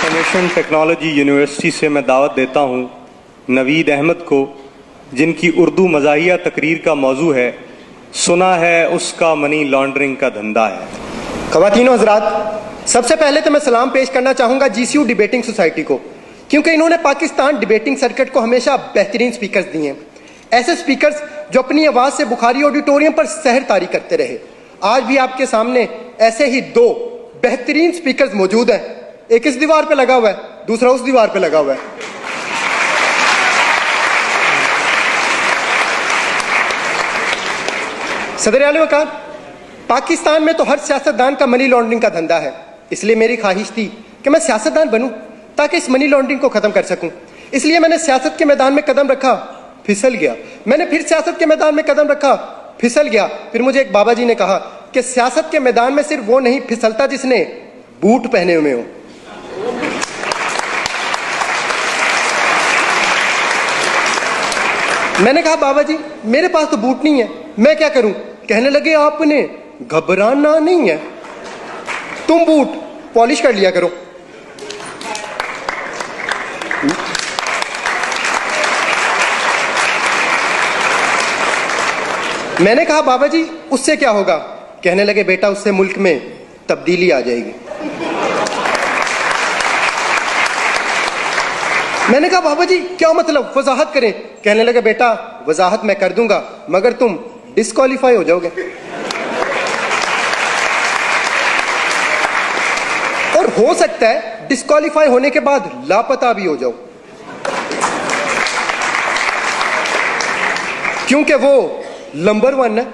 Information technology university से मैं दावत देता हूं नवीद अहमद को, जिनकी उर्दू मज़ाहिया तकरीर का मौजू है सुना है उसका मनी लॉन्ड्रिंग का धंधा है। ख़वातीनो हज़रात, सबसे पहले तो मैं सलाम पेश करना चाहूँगा GCU डिबेटिंग सोसाइटी को, क्योंकि इन्होंने पाकिस्तान डिबेटिंग सर्किट को हमेशा बेहतरीन स्पीकर्स दिए हैं। ऐसे स्पीकर्स जो अपनी आवाज़ से बुखारी ऑडिटोरियम पर सहर तारी करते रहे। आज भी आपके सामने ऐसे ही दो बेहतरीन स्पीकर्स मौजूद हैं। एक इस दीवार पे लगा हुआ है, दूसरा उस दीवार पे लगा हुआ है। सदर आला वक़ार, पाकिस्तान में तो हर सियासतदान का मनी लॉन्ड्रिंग का धंधा है, इसलिए मेरी ख्वाहिश थी कि मैं सियासतदान बनूं ताकि इस मनी लॉन्ड्रिंग को खत्म कर सकूं। इसलिए मैंने सियासत के मैदान में कदम रखा, फिसल गया। मैंने फिर सियासत के मैदान में कदम रखा, फिसल गया। फिर मुझे एक बाबा जी ने कहा कि सियासत के मैदान में सिर्फ वो नहीं फिसलता जिसने बूट पहने हुए हो। मैंने कहा बाबा जी मेरे पास तो बूट नहीं है, मैं क्या करूं? कहने लगे आपने घबराना नहीं है, तुम बूट पॉलिश कर लिया करो। मैंने कहा बाबा जी उससे क्या होगा? कहने लगे बेटा उससे मुल्क में तब्दीली आ जाएगी। मैंने कहा बाबा जी क्या मतलब, वजाहत करें। कहने लगे बेटा वजाहत मैं कर दूंगा मगर तुम डिस्क्वालीफाई हो जाओगे, और हो सकता है डिस्क्वालीफाई होने के बाद लापता भी हो जाओ, क्योंकि वो नंबर 1 है।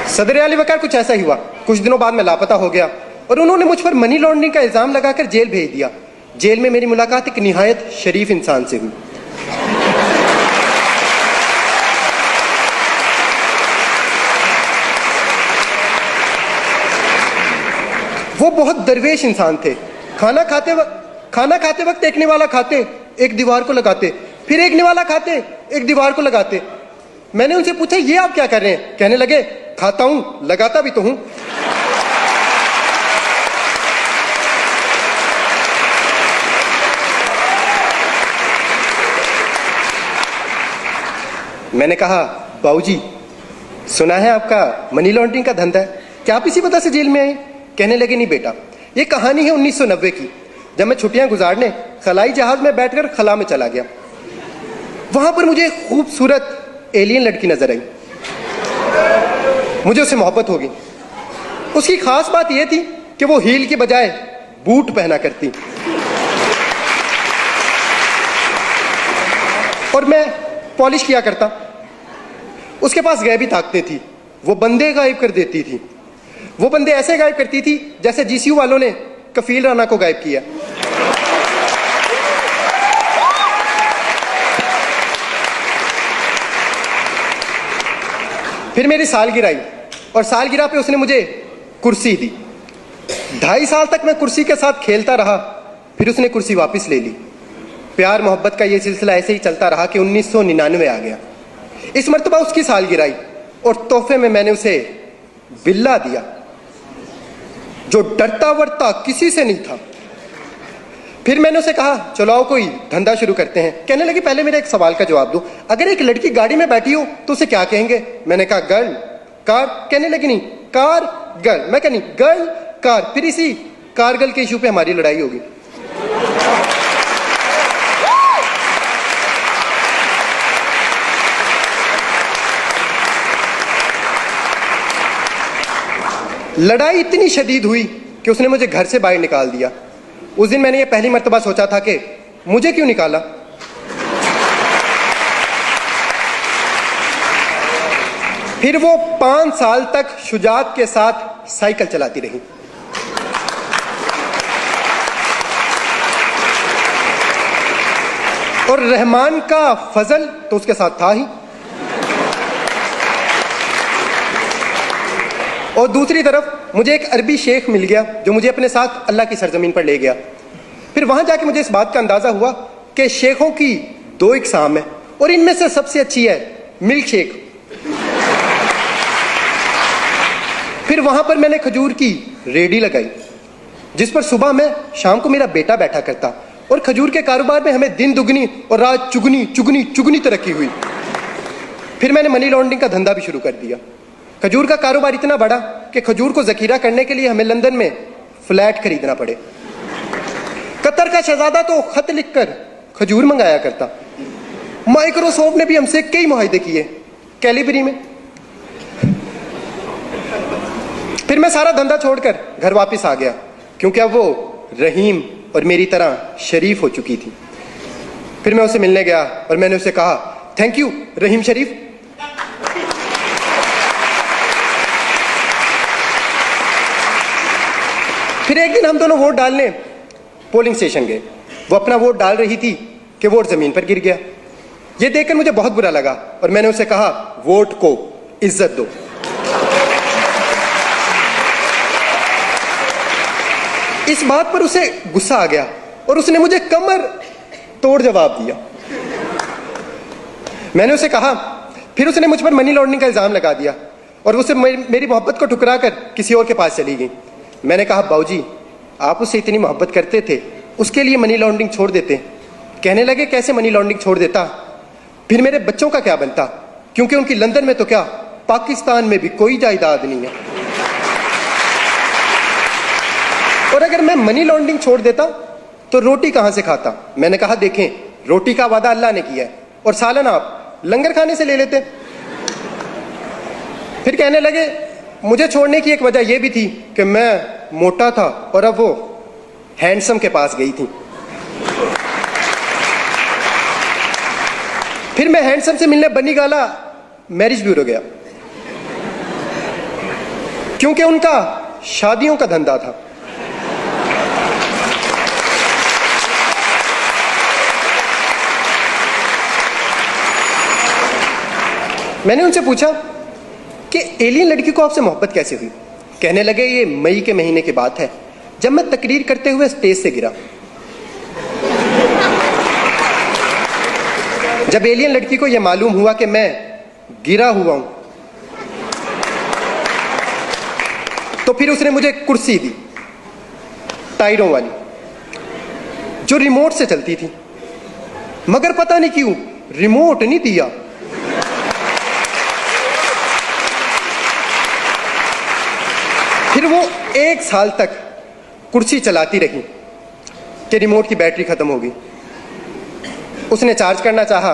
सदर आला वक़ार कुछ ऐसा ही हुआ। कुछ दिनों बाद मैं लापता हो गया और उन्होंने मुझ पर मनी लॉन्ड्रिंग का इल्जाम लगाकर जेल भेज दिया। जेल में मेरी मुलाकात एक निहायत शरीफ इंसान से हुई। वो बहुत दरवेश इंसान थे। खाना खाते वक्त एक निवाला खाते, एक दीवार को लगाते, फिर एक निवाला खाते, एक दीवार को लगाते। मैंने उनसे पूछा ये आप क्या कर रहे हैं? कहने लगे खाता हूं लगाता भी तो हूं। मैंने कहा बाबूजी सुना है आपका मनी लॉन्ड्रिंग का धंधा है, क्या आप इसी वजह से जेल में आए? कहने लगे नहीं बेटा, ये कहानी है 1990 की, जब मैं छुट्टियां गुजारने खलाई जहाज में बैठकर खला में चला गया। वहां पर मुझे एक खूबसूरत एलियन लड़की नजर आई। मुझे उससे मोहब्बत हो गई। उसकी खास बात यह थी कि वो हील की बजाय बूट पहना करती और मैं पॉलिश किया करता। उसके पास गैबी ताकतें थी, वो बंदे गायब कर देती थी। वो बंदे ऐसे गायब करती थी जैसे GCU वालों ने कफील राना को गायब किया। फिर मेरी सालगिरह आई और सालगिरह पे उसने मुझे कुर्सी दी। 2.5 साल तक मैं कुर्सी के साथ खेलता रहा, फिर उसने कुर्सी वापस ले ली। प्यार मोहब्बत का ये सिलसिला ऐसे ही चलता रहा कि 1999 आ गया। इस मर्तबा उसकी सालगिरह आई और तोहफे में मैंने उसे बिल्ला दिया जो डरता वरता किसी से नहीं था। फिर मैंने उसे कहा चलो आओ कोई धंधा शुरू करते हैं। कहने लगी पहले मेरे एक सवाल का जवाब दो, अगर एक लड़की गाड़ी में बैठी हो तो उसे क्या कहेंगे? मैंने कहा गर्ल कार। कहने लगी नहीं कार गर्ल। मैं कहनी गर्ल कार। फिर इसी कारगिल के इशू पे हमारी लड़ाई होगी। लड़ाई इतनी शदीद हुई कि उसने मुझे घर से बाहर निकाल दिया। उस दिन मैंने ये पहली मर्तबा सोचा था कि मुझे क्यों निकाला। फिर वो 5 साल तक शुजात के साथ साइकिल चलाती रही। और रहमान का फजल तो उसके साथ था ही। और दूसरी तरफ मुझे एक अरबी शेख मिल गया जो मुझे अपने साथ अल्लाह की सरजमीन पर ले गया। फिर वहां जाके मुझे इस बात का अंदाजा हुआ कि शेखों की 2 इकसाम है और इनमें से सबसे अच्छी है मिल्क शेक। फिर वहां पर मैंने खजूर की रेडी लगाई, जिस पर सुबह में शाम को मेरा बेटा बैठा करता, और खजूर के कारोबार में हमें दिन दुगनी और रात चुगनी चुगनी चुगनी तरक्की हुई। फिर मैंने मनी लॉन्ड्रिंग का धंधा भी शुरू कर दिया। खजूर का कारोबार इतना बढ़ा कि खजूर को जखीरा करने के लिए हमें लंदन में फ्लैट खरीदना पड़े। कतर का शहजादा तो खत लिखकर खजूर मंगाया करता। माइक्रोसॉफ्ट ने भी हमसे कई मुआहदे किए कैलिबरी में। फिर मैं सारा धंधा छोड़कर घर वापस आ गया, क्योंकि अब वो रहीम और मेरी तरह शरीफ हो चुकी थी। फिर मैं उसे मिलने गया और मैंने उसे कहा, थैंक यू रहीम शरीफ। फिर एक दिन हम दोनों वोट डालने पोलिंग स्टेशन गए। वो अपना वोट डाल रही थी कि वोट जमीन पर गिर गया। यह देखकर मुझे बहुत बुरा लगा और मैंने उसे कहा, वोट को इज्जत दो। इस बात पर उसे गुस्सा आ गया और उसने मुझे कमर तोड़ जवाब दिया। मैंने उसे कहा, फिर उसने मुझ पर मनी लॉन्ड्रिंग का इल्जाम लगा दिया और उसे मेरी मोहब्बत को ठुकरा कर किसी और के पास चली गई। मैंने कहा, बाबूजी आप उससे इतनी मोहब्बत करते थे, उसके लिए मनी लॉन्ड्रिंग छोड़ देते। कहने लगे, कैसे मनी लॉन्ड्रिंग छोड़ देता, फिर मेरे बच्चों का क्या बनता, क्योंकि उनकी लंदन में तो क्या पाकिस्तान में भी कोई जायदाद नहीं है। और अगर मैं मनी लॉन्ड्रिंग छोड़ देता तो रोटी कहां से खाता। मैंने कहा, देखें रोटी का वादा अल्लाह ने किया है और सालन आप लंगर खाने से ले लेते। फिर कहने लगे, मुझे छोड़ने की एक वजह यह भी थी कि मैं मोटा था और अब वो हैंडसम के पास गई थी। फिर मैं हैंडसम से मिलने बनी गाला मैरिज ब्यूरो गया, क्योंकि उनका शादियों का धंधा था। मैंने उनसे पूछा कि एलियन लड़की को आपसे मोहब्बत कैसे हुई। कहने लगे, ये मई के महीने की बात है, जब मैं तकरीर करते हुए स्टेज से गिरा। जब एलियन लड़की को यह मालूम हुआ कि मैं गिरा हुआ हूं, तो फिर उसने मुझे कुर्सी दी, टायरों वाली, जो रिमोट से चलती थी। मगर पता नहीं क्यों रिमोट नहीं दिया। फिर वो 1 साल तक कुर्सी चलाती रही कि रिमोट की बैटरी खत्म हो गई। उसने चार्ज करना चाहा,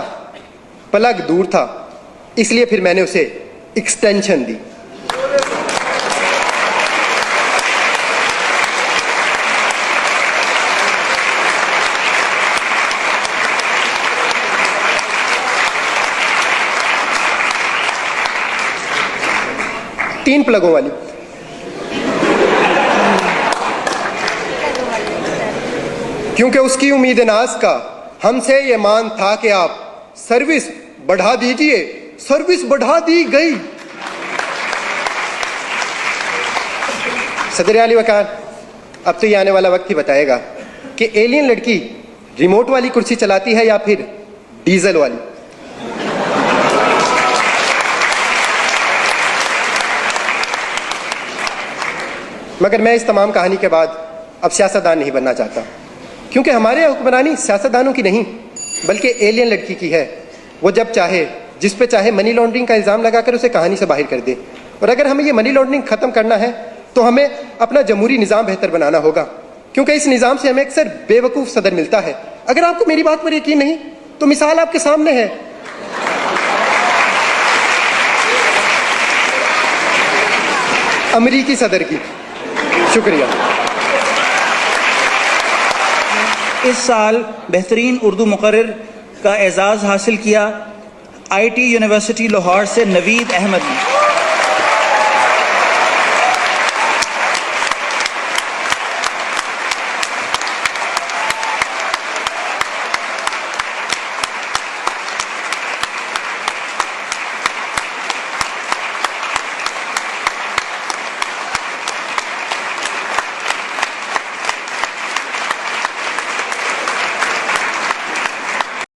प्लग दूर था, इसलिए फिर मैंने उसे एक्सटेंशन दी। तीन प्लगों वाली। क्योंकि उसकी उम्मीद नाज का हमसे ये मान था कि आप सर्विस बढ़ा दीजिए। सर्विस बढ़ा दी गई। सदर आली वकार, अब तो ये आने वाला वक्त ही बताएगा कि एलियन लड़की रिमोट वाली कुर्सी चलाती है या फिर डीजल वाली। मगर मैं इस तमाम कहानी के बाद अब सियासतदान नहीं बनना चाहता, क्योंकि हमारे हुक्मरानी सियासतदानों की नहीं बल्कि एलियन लड़की की है। वो जब चाहे जिस पे चाहे मनी लॉन्ड्रिंग का इल्ज़ाम लगाकर उसे कहानी से बाहर कर दे। और अगर हमें ये मनी लॉन्ड्रिंग ख़त्म करना है तो हमें अपना जमहूरी निज़ाम बेहतर बनाना होगा, क्योंकि इस निज़ाम से हमें अक्सर बेवकूफ़ सदर मिलता है। अगर आपको मेरी बात पर यकीन नहीं तो मिसाल आपके सामने है। अमरीकी सदर की। शुक्रिया। इस साल बेहतरीन उर्दू मुकर्रिर का एजाज़ हासिल किया IT यूनिवर्सिटी लाहौर से नवीद अहमद ने।